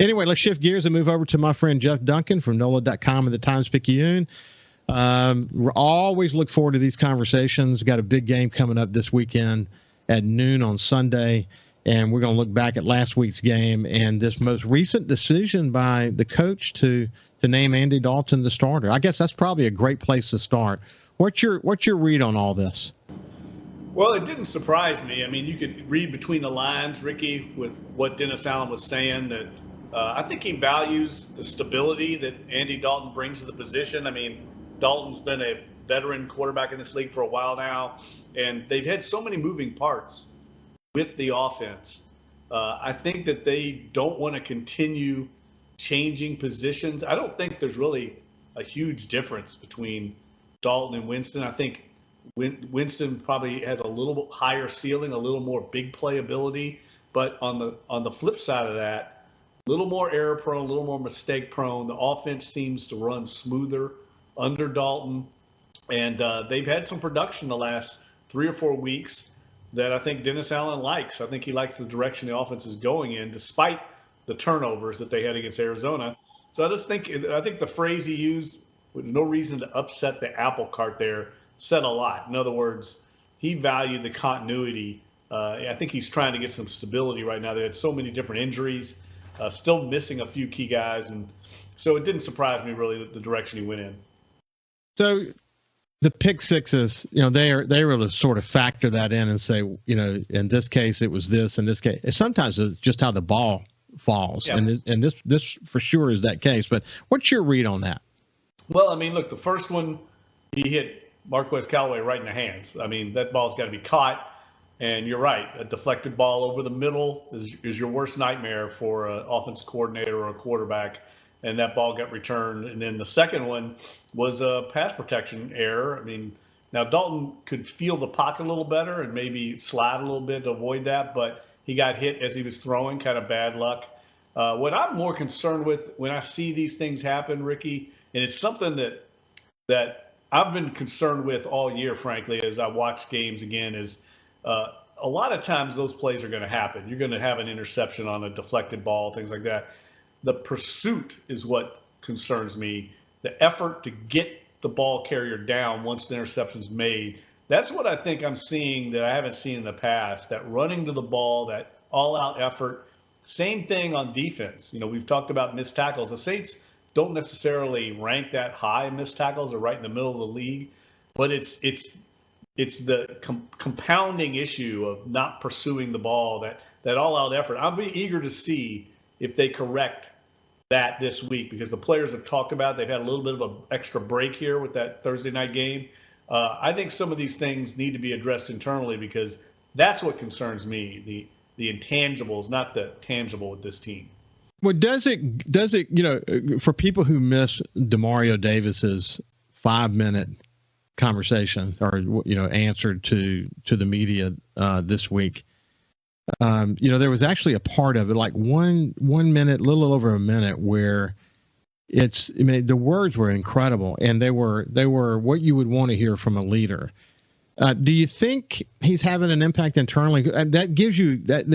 Anyway, let's shift gears and move over to my friend Jeff Duncan from NOLA.com and the Times-Picayune. We always look forward to these conversations. We've got a big game coming up this weekend at noon on Sunday, and we're going to look back at last week's game and this most recent decision by the coach to name Andy Dalton the starter. I guess that's probably a great place to start. What's your read on all this? Well, it didn't surprise me. I mean, you could read between the lines, Ricky, with what Dennis Allen was saying, that I think he values the stability that Andy Dalton brings to the position. I mean, Dalton's been a veteran quarterback in this league for a while now, and they've had so many moving parts with the offense. I think that they don't want to continue changing positions. I don't think there's really a huge difference between Dalton and Winston. I think Winston probably has a little higher ceiling, a little more big play ability, but on the flip side of that, a little more error prone, a little more mistake prone. The offense seems to run smoother under Dalton, and they've had some production the last 3 or 4 weeks that I think Dennis Allen likes. I think he likes the direction the offense is going in, despite the turnovers that they had against Arizona. So I think the phrase he used, with no reason to upset the apple cart there, said a lot. In other words, he valued the continuity. I think he's trying to get some stability right now. They had so many different injuries, still missing a few key guys, and so it didn't surprise me really the direction he went in. So the pick sixes, they were able to sort of factor that in and say, in this case it was this, in this case sometimes it's just how the ball falls, yeah. and this for sure is that case. But what's your read on that? Well, I mean, look, the first one he hit Marquez Callaway right in the hands. I mean, that ball's got to be caught. And you're right, a deflected ball over the middle is your worst nightmare for an offensive coordinator or a quarterback. And that ball got returned. And then the second one was a pass protection error. I mean, now Dalton could feel the pocket a little better and maybe slide a little bit to avoid that, but he got hit as he was throwing, kind of bad luck. What I'm more concerned with when I see these things happen, Ricky, and it's something that I've been concerned with all year, frankly, as I watch games again, is a lot of times those plays are going to happen. You're going to have an interception on a deflected ball, things like that. The pursuit is what concerns me. The effort to get the ball carrier down once the interception's made. That's what I think I'm seeing that I haven't seen in the past, that running to the ball, that all-out effort. Same thing on defense. We've talked about missed tackles. The Saints don't necessarily rank that high in missed tackles. They're right in the middle of the league. But it's the compounding issue of not pursuing the ball, that all-out effort. I'll be eager to see if they correct that this week, because the players have talked about they've had a little bit of an extra break here with that Thursday night game. I think some of these things need to be addressed internally, because that's what concerns me, the intangibles, not the tangible with this team. Well, does it, for people who miss Demario Davis's 5-minute conversation or, answer to the media this week, there was actually a part of it, like 1 minute, little over a minute, where the words were incredible, and they were what you would want to hear from a leader. Do you think he's having an impact internally? That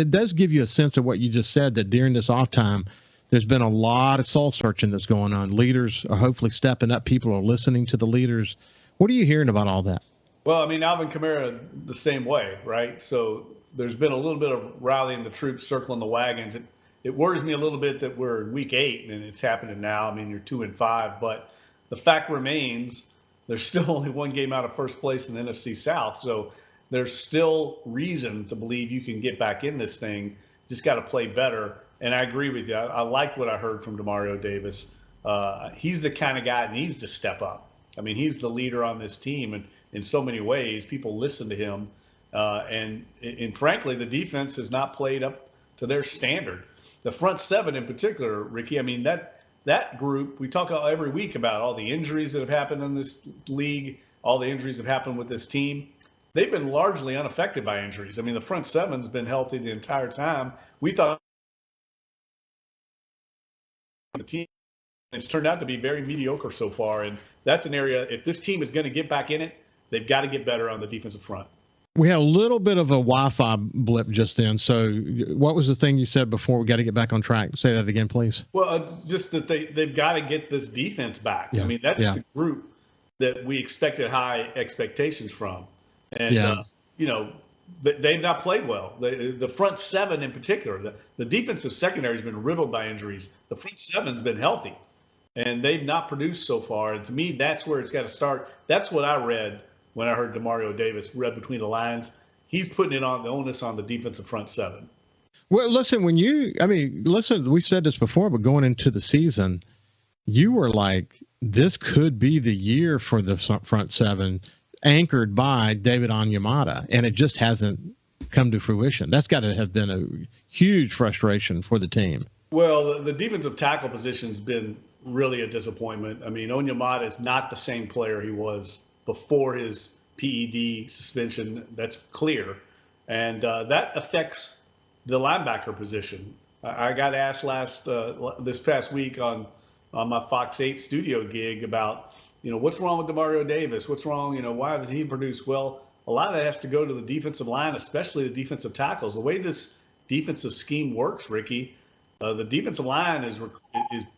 does give you a sense of what you just said, that during this off time, there's been a lot of soul searching that's going on. Leaders are hopefully stepping up. People are listening to the leaders. What are you hearing about all that? Well, I mean, Alvin Kamara the same way, right? So there's been a little bit of rallying the troops, circling the wagons. It worries me a little bit that we're in week 8 and it's happening now. I mean, you're 2-5, but the fact remains there's still only one game out of first place in the NFC South. So there's still reason to believe you can get back in this thing. Just got to play better. And I agree with you. I like what I heard from Demario Davis. He's the kind of guy that needs to step up. I mean, he's the leader on this team, and in so many ways, people listen to him. And frankly, the defense has not played up to their standard. The front seven in particular, Ricky, I mean, that group, we talk every week about all the injuries that have happened in this league, all the injuries that have happened with this team. They've been largely unaffected by injuries. I mean, the front seven's been healthy the entire time. We thought the team, it's turned out to be very mediocre so far. And that's an area, if this team is going to get back in it, they've got to get better on the defensive front. We had a little bit of a Wi-Fi blip just then. So what was the thing you said before? We got to get back on track. Say that again, please. Well, just that they've got to get this defense back. Yeah. I mean, that's the group that we expected high expectations from. And, they've not played well. The front seven in particular, the defensive secondary has been riddled by injuries. The front seven's been healthy, and they've not produced so far. And to me, that's where it's got to start. That's what I read when I heard Demario Davis read between the lines. He's putting it on the onus on the defensive front seven. Well, listen, we said this before, but going into the season, you were like, this could be the year for the front seven, anchored by David Onyemata, and it just hasn't come to fruition. That's got to have been a huge frustration for the team. Well, the defensive tackle position's been really a disappointment. I mean, Onyemata is not the same player he was before his PED suspension. That's clear. And that affects the linebacker position. I got asked this past week on my Fox 8 studio gig about, what's wrong with Demario Davis? What's wrong? Why has he produced? Well, a lot of that has to go to the defensive line, especially the defensive tackles. The way this defensive scheme works, Ricky, the defensive line is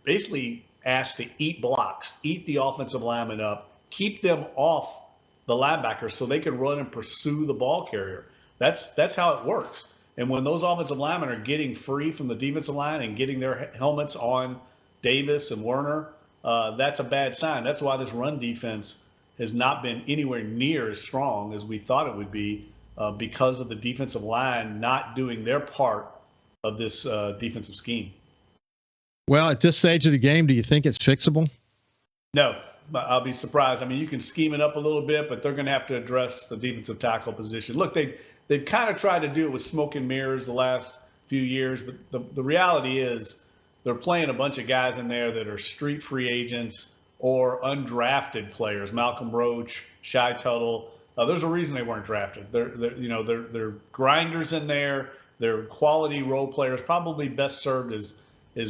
basically asked to eat blocks, eat the offensive linemen up, keep them off the linebackers so they can run and pursue the ball carrier. That's how it works. And when those offensive linemen are getting free from the defensive line and getting their helmets on Davis and Werner, that's a bad sign. That's why this run defense has not been anywhere near as strong as we thought it would be because of the defensive line not doing their part of this defensive scheme. Well, at this stage of the game, do you think it's fixable? No, I'll be surprised. I mean, you can scheme it up a little bit, but they're going to have to address the defensive tackle position. Look, they've kind of tried to do it with smoke and mirrors the last few years, but the reality is they're playing a bunch of guys in there that are street free agents or undrafted players. Malcolm Roach, Shai Tuttle. There's a reason they weren't drafted. They're grinders in there. They're quality role players, probably best served as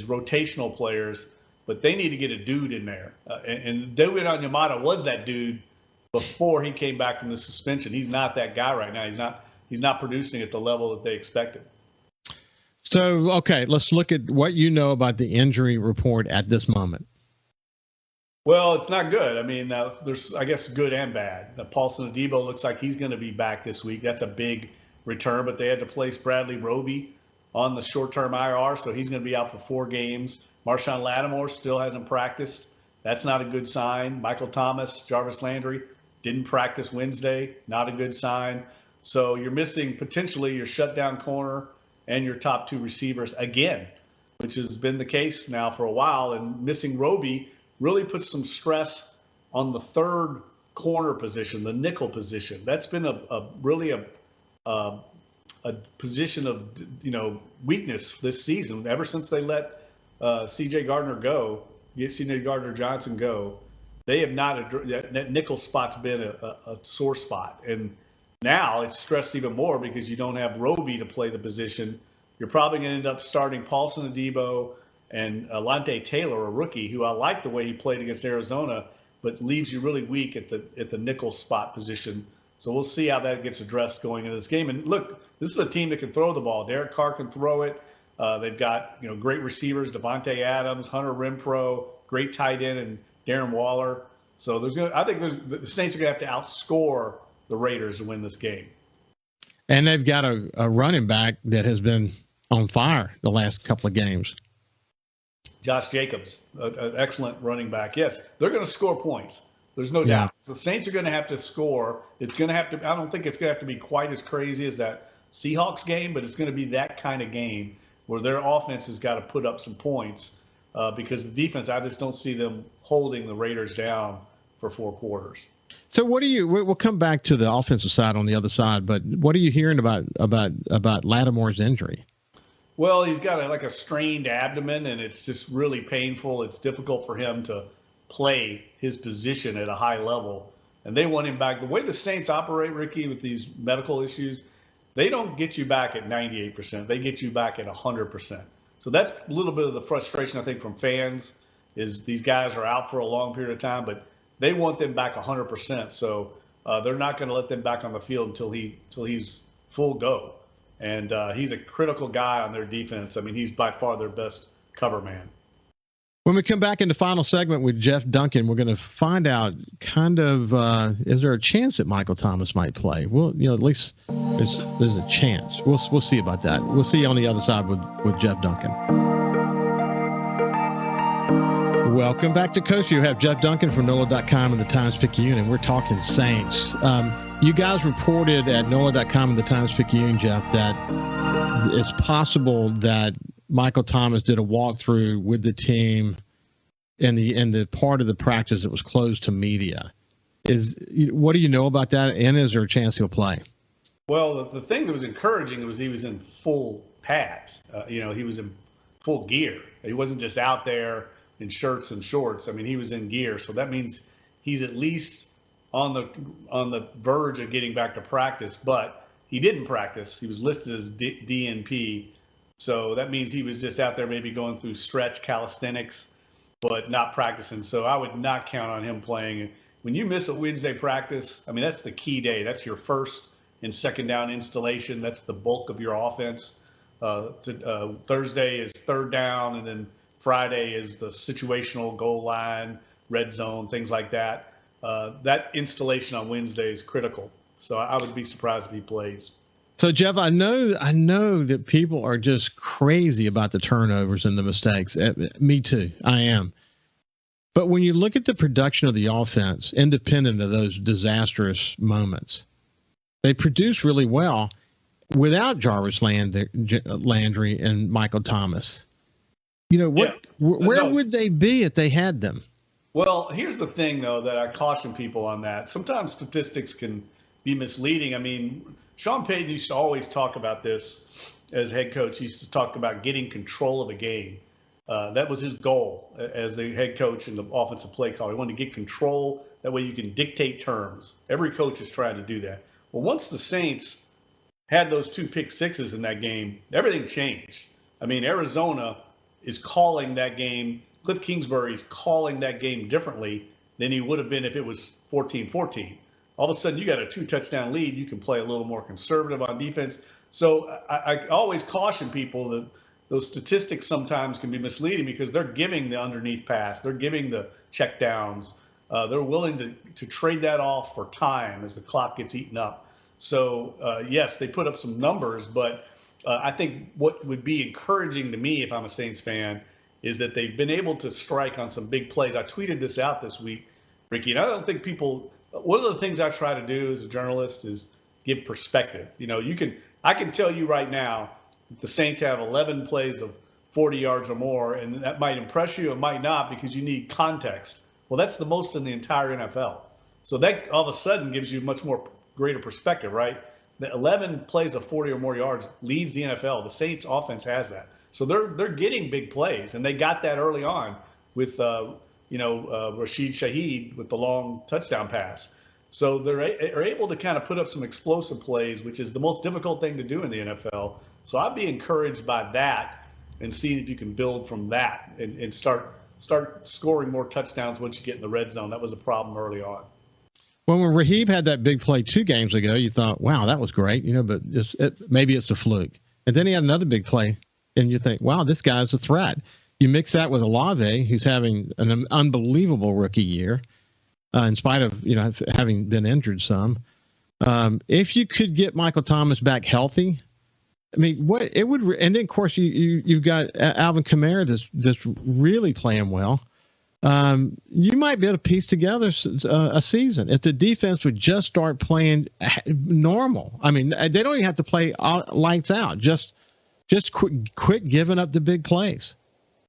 rotational players, but they need to get a dude in there. And David Onyemata was that dude before he came back from the suspension. He's not that guy right now. He's not producing at the level that they expected. So, okay, let's look at what you know about the injury report at this moment. Well, it's not good. I mean, there's, I guess, good and bad. Paulson Adebo looks like he's going to be back this week. That's a big return, but they had to place Bradley Roby on the short-term IR, so he's going to be out for 4 games. Marshawn Lattimore still hasn't practiced. That's not a good sign. Michael Thomas, Jarvis Landry didn't practice Wednesday. Not a good sign. So you're missing potentially your shutdown corner and your top 2 receivers again, which has been the case now for a while. And missing Roby really puts some stress on the third corner position, the nickel position. That's been really a position of weakness this season ever since they let C.J. Gardner-Johnson go. They have not that nickel spot's been a sore spot, and now it's stressed even more because you don't have Roby to play the position. You're probably going to end up starting Paulson Adebo and Alante Taylor, a rookie, who I like the way he played against Arizona, but leaves you really weak at the nickel spot position. So we'll see how that gets addressed going into this game. And look, this is a team that can throw the ball. Derek Carr can throw it. They've got great receivers, Devontae Adams, Hunter Renfrow, great tight end, and Darren Waller. So I think the Saints are going to have to outscore the Raiders to win this game. And they've got a running back that has been on fire the last couple of games. Josh Jacobs, an excellent running back. Yes, they're going to score points. There's no doubt. The Saints are going to have to score. It's going to have to. I don't think it's going to have to be quite as crazy as that Seahawks game, but it's going to be that kind of game where their offense has got to put up some points because the defense, I just don't see them holding the Raiders down for 4 quarters. So we'll come back to the offensive side on the other side, but what are you hearing about Lattimore's injury? Well, he's got a strained abdomen, and it's just really painful. It's difficult for him to play his position at a high level, and they want him back. The way the Saints operate, Ricky, with these medical issues, they don't get you back at 98%. They get you back at 100%. So that's a little bit of the frustration, I think, from fans is these guys are out for a long period of time, but they want them back 100%. So they're not going to let them back on the field until he's full go. And he's a critical guy on their defense. I mean, he's by far their best cover man. When we come back in the final segment with Jeff Duncan, we're going to find out kind of is there a chance that Michael Thomas might play? Well, at least there's a chance. We'll see about that. We'll see you on the other side with Jeff Duncan. Welcome back to Coast Vue. You have Jeff Duncan from NOLA.com and the Times-Picayune, and we're talking Saints. You guys reported at NOLA.com and the Times-Picayune, Jeff, that it's possible that Michael Thomas did a walkthrough with the team in the part of the practice that was closed to media. What do you know about that? And is there a chance he'll play? Well, the thing that was encouraging was he was in full pads. He was in full gear. He wasn't just out there in shirts and shorts. I mean, he was in gear. So that means he's at least on the verge of getting back to practice. But he didn't practice. He was listed as DNP. So that means he was just out there maybe going through stretch calisthenics, but not practicing. So I would not count on him playing. When you miss a Wednesday practice, I mean, that's the key day. That's your first and second down installation. That's the bulk of your offense. Thursday is third down, and then Friday is the situational goal line, red zone, things like that. That installation on Wednesday is critical. So I would be surprised if he plays. So, Jeff, I know that people are just crazy about the turnovers and the mistakes. Me too. I am. But when you look at the production of the offense, independent of those disastrous moments, they produce really well without Jarvis Landry and Michael Thomas. Where would they be if they had them? Well, here's the thing, though, that I caution people on that. Sometimes statistics can be misleading. I mean, Sean Payton used to always talk about this as head coach. He used to talk about getting control of a game. That was his goal as the head coach and the offensive play caller. He wanted to get control. That way you can dictate terms. Every coach is trying to do that. Well, once the Saints had those 2 pick sixes in that game, everything changed. I mean, Arizona is calling that game. Cliff Kingsbury is calling that game differently than he would have been if it was 14-14. All of a sudden, you got a 2-touchdown lead. You can play a little more conservative on defense. So I always caution people that those statistics sometimes can be misleading because they're giving the underneath pass. They're giving the check downs. They're willing to trade that off for time as the clock gets eaten up. So, yes, they put up some numbers, but I think what would be encouraging to me if I'm a Saints fan is that they've been able to strike on some big plays. I tweeted this out this week, Ricky, and I don't think people – one of the things I try to do as a journalist is give perspective. I can tell you right now that the Saints have 11 plays of 40 yards or more, and that might impress you, it might not, because you need context. Well, that's the most in the entire NFL. So that all of a sudden gives you much more greater perspective, right? The 11 plays of 40 or more yards leads the NFL. The Saints offense has that. So they're getting big plays, and they got that early on with Rashid Shaheed with the long touchdown pass. So they're able to kind of put up some explosive plays, which is the most difficult thing to do in the NFL. So I'd be encouraged by that and seeing if you can build from that and start scoring more touchdowns once you get in the red zone. That was a problem early on. Well, when Raheem had that big play 2 games ago, you thought, wow, that was great, but maybe it's a fluke. And then he had another big play, and you think, wow, this guy's a threat. You mix that with Olave, who's having an unbelievable rookie year, in spite of having been injured some. If you could get Michael Thomas back healthy, I mean, what it would, and then of course you've got Alvin Kamara that's really playing well. You might be able to piece together a season if the defense would just start playing normal. I mean, they don't even have to play lights out. Just quit giving up the big plays.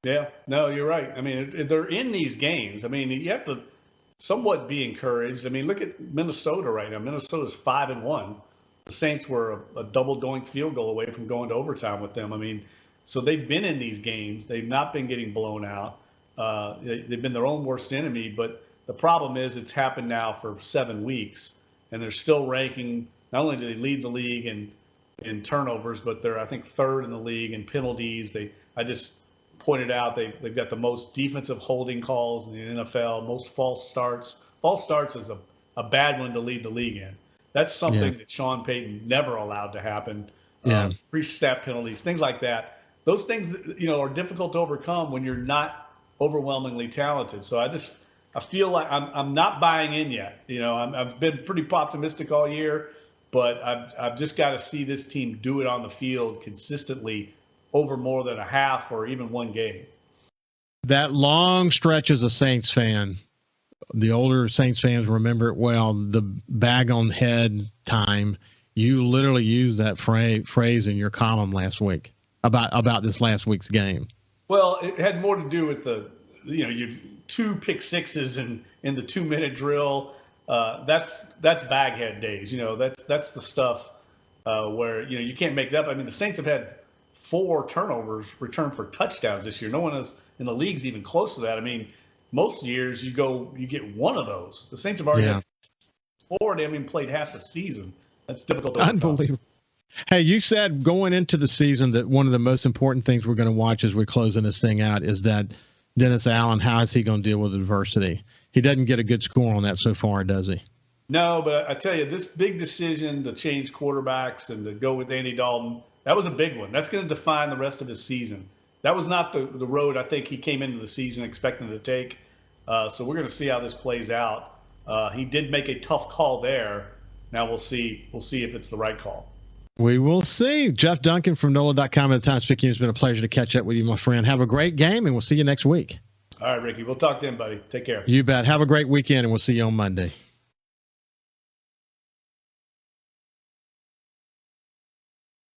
Yeah, no, you're right. I mean, they're in these games. I mean, you have to somewhat be encouraged. I mean, look at Minnesota right now. Minnesota's 5-1. The Saints were a double-doink field goal away from going to overtime with them. I mean, so they've been in these games. They've not been getting blown out. They've been their own worst enemy. But the problem is it's happened now for 7 weeks, and they're still ranking. Not only do they lead the league in turnovers, but they're, I think, 3rd in the league in penalties. I just pointed out they've got the most defensive holding calls in the NFL, most false starts. False starts is a bad one to lead the league in. That's something that Sean Payton never allowed to happen. Pre-snap penalties, things like that. Those things, are difficult to overcome when you're not overwhelmingly talented. So I feel like I'm not buying in yet. I've been pretty optimistic all year, but I've just got to see this team do it on the field consistently over more than a half or even one game. That long stretch as a Saints fan, the older Saints fans remember it well, the bag on head time. You literally used that phrase in your column last week about this last week's game. Well, it had more to do with your 2 pick sixes in the 2-minute drill. That's baghead days. That's the stuff where you can't make that up. I mean, the Saints have had 4 turnovers returned for touchdowns this year. No one is in the league's even close to that. I mean, most years you get one of those. The Saints have already had 4. They haven't even played half the season. That's difficult to overcome. Unbelievable. Hey, you said going into the season that one of the most important things we're going to watch as we're closing this thing out is that Dennis Allen, how is he going to deal with adversity? He doesn't get a good score on that so far, does he? No, but I tell you, this big decision to change quarterbacks and to go with Andy Dalton, that was a big one. That's going to define the rest of his season. That was not the road I think he came into the season expecting to take. So we're going to see how this plays out. He did make a tough call there. Now we'll see if it's the right call. We will see. Jeff Duncan from NOLA.com at the Times-Picayune. It's been a pleasure to catch up with you, my friend. Have a great game, and we'll see you next week. All right, Ricky. We'll talk then, buddy. Take care. You bet. Have a great weekend, and we'll see you on Monday.